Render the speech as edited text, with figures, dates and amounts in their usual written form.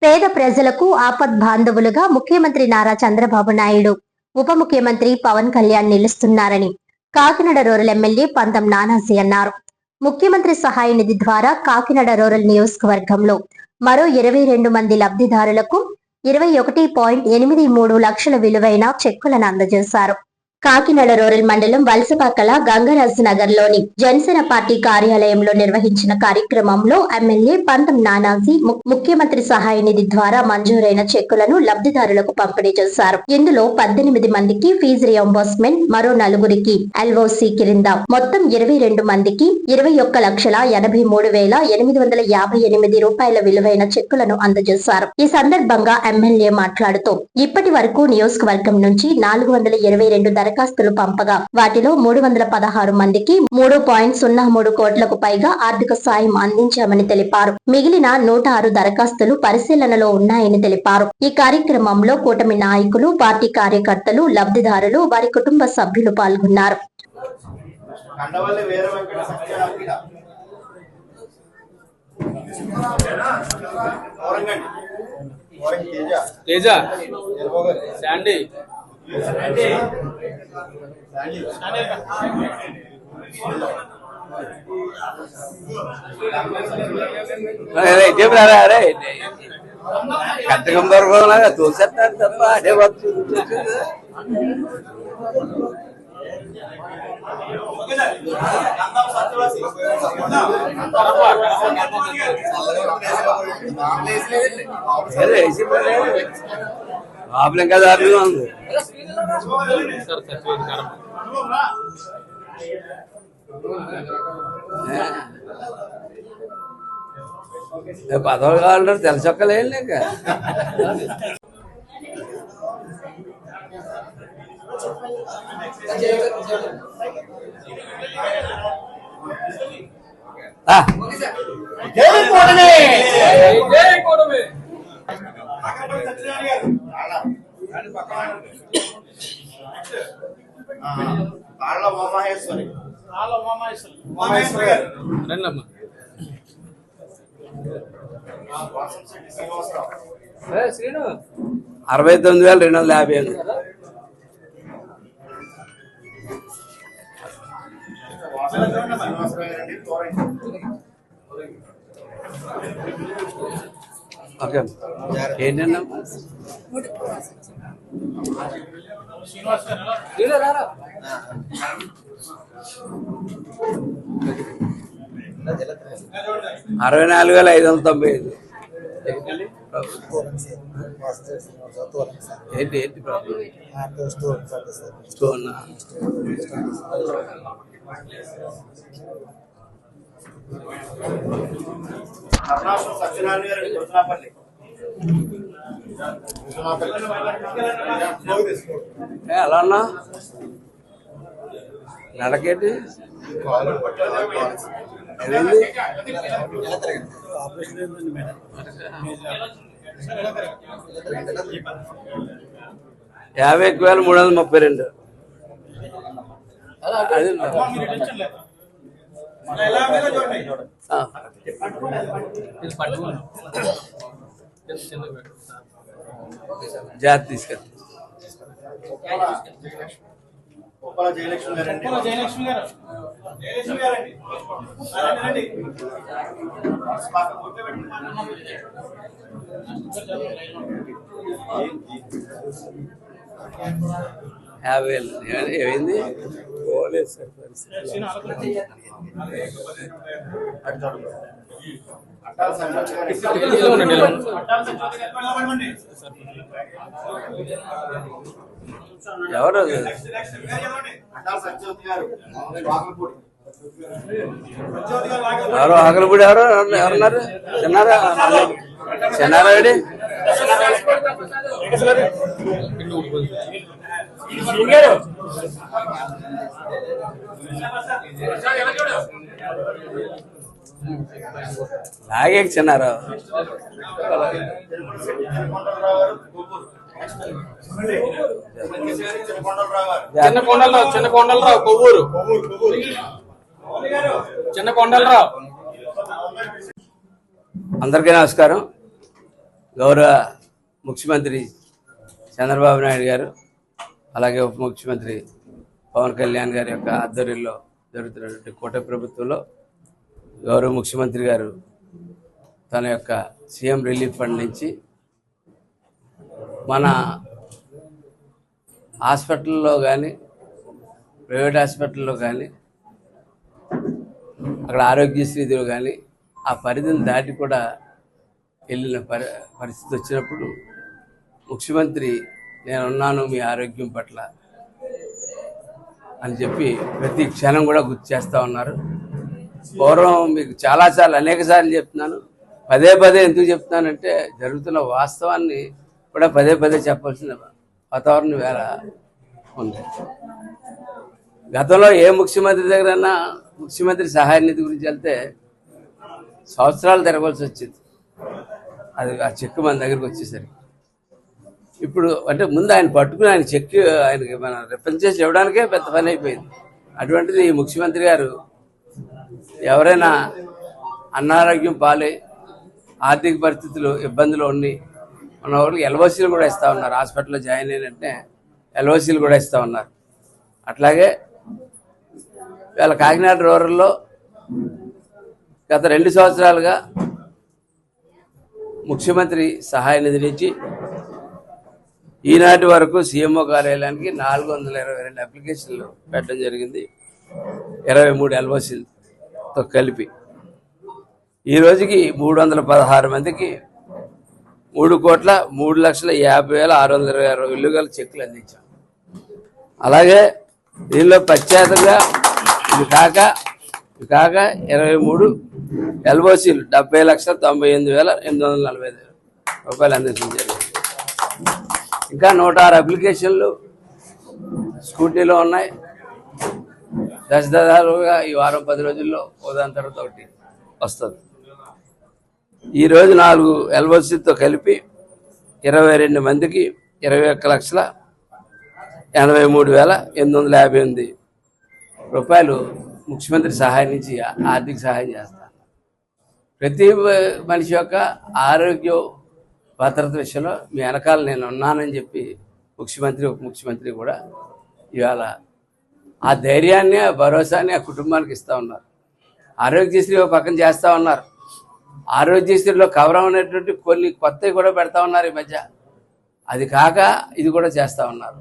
పేద ప్రజలకు ఆపద్బాంధవులుగా ముఖ్యమంత్రి నారా చంద్రబాబు నాయుడు, ఉప ముఖ్యమంత్రి పవన్ కళ్యాణ్ నిలుస్తున్నారని కాకినాడ రూరల్ ఎమ్మెల్యే పంతం నానాజీ అన్నారు. ముఖ్యమంత్రి సహాయ నిధి ద్వారా కాకినాడ రూరల్ నియోజకవర్గంలో మరో 22 మంది లబ్ధిదారులకు 21.83 లక్షల విలువైన చెక్కులను అందజేశారు. కాకినాడ రూరల్ మండలం వలసపాకల గంగరాజు నగర్ లోని జనసేన పార్టీ కార్యాలయంలో నిర్వహించిన కార్యక్రమంలో ఎమ్మెల్యే పంతం నానాజీ ముఖ్యమంత్రి సహాయ నిధి ద్వారా మంజూరైన చెక్కులను లబ్ధిదారులకు పంపిణీ చేశారు. ఇందులో 18 మందికి ఫీజు రియంబర్స్మెంట్, మరో 4కి ఎల్ఓసి కింద మొత్తం 22 మందికి 21,83,858 రూపాయల విలువైన చెక్కులను అందజేశారు. ఈ సందర్భంగా ఎమ్మెల్యే మాట్లాడుతూ ఇప్పటి వరకు నియోజకవర్గం నుంచి 422 దరఖాస్తులు పంపగా వాటిలో 316 మందికి 3.03 కోట్లకు పైగా ఆర్థిక సాయం అందించామని తెలిపారు. మిగిలిన 106 దరఖాస్తులు పరిశీలనలో ఉన్నాయని తెలిపారు. ఈ కార్యక్రమంలో కూటమి నాయకులు, పార్టీ కార్యకర్తలు, లబ్ధిదారులు, వారి కుటుంబ సభ్యులు పాల్గొన్నారు. కట్టకం దొరకలాగా తోసేస్తారు తప్ప అదే వచ్చు. ప్రాబ్లం కదా ఉంది. పదవులు కావాలంటారు తెలుసొక్కలేదు లేక రండమ్మా. 69,250 ఓకే ఏంటన్నా $64,595 ఏంటి ఏంటి ప్రాబ్లం? స్టోన్ ఎలా అన్నా నడకేటి ఏమైంది? 51,332 జాతి తీసుకెళ్తా. జయలక్ష్మి గారు ఏమైంది? పోలేదు సార్ ఎవరు ఎవరు ఆకలిపూడి ఎవరు ఎవరున్నారు? చిన్నారా చిన్నారాడి లాగే చిన్నారా చిన్న కొండలరావు కొవ్వూరు చిన్న కొండలరావు. అందరికీ నమస్కారం. గౌరవ ముఖ్యమంత్రి చంద్రబాబు నాయుడు గారు అలాగే ఉప ముఖ్యమంత్రి పవన్ కళ్యాణ్ గారి యొక్క ఆధ్వర్యంలో జరుగుతున్నటువంటి కూటమి ప్రభుత్వంలో గౌరవ ముఖ్యమంత్రి గారు తన యొక్క సీఎం రిలీఫ్ ఫండ్ నుంచి మన హాస్పిటల్లో కానీ ప్రైవేట్ హాస్పిటల్లో కానీ అక్కడ ఆరోగ్యశ్రీలో కానీ ఆ పరిధిని దాటి కూడా వెళ్ళిన పరిస్థితి వచ్చినప్పుడు ముఖ్యమంత్రి నేనున్నాను మీ ఆరోగ్యం పట్ల అని చెప్పి ప్రతి క్షణం కూడా గుర్తు చేస్తూ ఉన్నారు. పూర్వం మీకు చాలా అనేక సార్లు చెప్తున్నాను, పదే పదే ఎందుకు చెప్తున్నానంటే జరుగుతున్న వాస్తవాన్ని కూడా పదే పదే చెప్పాల్సిన వాతావరణం వేళ ఉంది. గతంలో ఏ ముఖ్యమంత్రి దగ్గరైనా ముఖ్యమంత్రి సహాయ నిధి గురించి వెళ్తే సంవత్సరాలు తిరగవలసి వచ్చింది. అది ఆ చెక్ మన దగ్గరికి వచ్చేసరికి ఇప్పుడు అంటే ముందు ఆయన పట్టుకుని ఆయన చెక్ ఆయనకి మన రిఫరెన్స్ చేసి ఇవ్వడానికే పెద్ద పని అయిపోయింది. అటువంటిది ఈ ముఖ్యమంత్రి గారు ఎవరైనా అనారోగ్యం పాలై ఆర్థిక పరిస్థితులు ఇబ్బందులు ఉండి మన వాళ్ళకి ఎల్ఓసీలు కూడా ఇస్తూ ఉన్నారు. హాస్పిటల్లో జాయిన్ అయినంటే ఎల్ఓసీలు కూడా ఇస్తూ ఉన్నారు. అట్లాగే వీళ్ళ కాకినాడ రూరల్లో గత 2 సంవత్సరాలుగా ముఖ్యమంత్రి సహాయ నిధి నుంచి ఈనాటి వరకు సీఎంఓ కార్యాలయానికి 422 అప్లికేషన్లు పెట్టడం జరిగింది, 23 ఎల్ఓసీలతో కలిపి. ఈ రోజుకి 316 మందికి 3,03,50,626 ఇల్లుగల చెక్కులు అందించాం. అలాగే దీనిలో ప్రత్యేకంగా ఇది కాక 23 ఎల్ఓసీలు 70,98,845 రూపాయలు అందించడం జరిగింది. ఇంకా 106 అప్లికేషన్లు స్కూటీలో ఉన్నాయి. దశదారులుగా ఈ వారం 10 రోజుల్లో ఉదాహరణ తర్వాత ఒకటి వస్తుంది. ఈరోజు 4 ఎల్ఓసీతో కలిపి 22 మందికి 21,83,858 రూపాయలు ముఖ్యమంత్రి సహాయం నుంచి ఆర్థిక సహాయం చేస్తారు. ప్రతి మనిషి యొక్క ఆరోగ్య భద్రత విషయంలో మీ వెనకాల నేను ఉన్నానని చెప్పి ముఖ్యమంత్రి ఉప ముఖ్యమంత్రి కూడా ఇవాళ ఆ ధైర్యాన్ని ఆ భరోసాని ఆ కుటుంబానికి ఇస్తూ ఉన్నారు. ఆరోగ్యశ్రీ ఒక పక్కన చేస్తూ ఉన్నారు. ఆరోగ్యశ్రీలో కవర్ అనేటువంటి కొన్ని కొత్తవి కూడా పెడతా ఉన్నారు ఈ మధ్య. అది కాక ఇది కూడా చేస్తూ ఉన్నారు.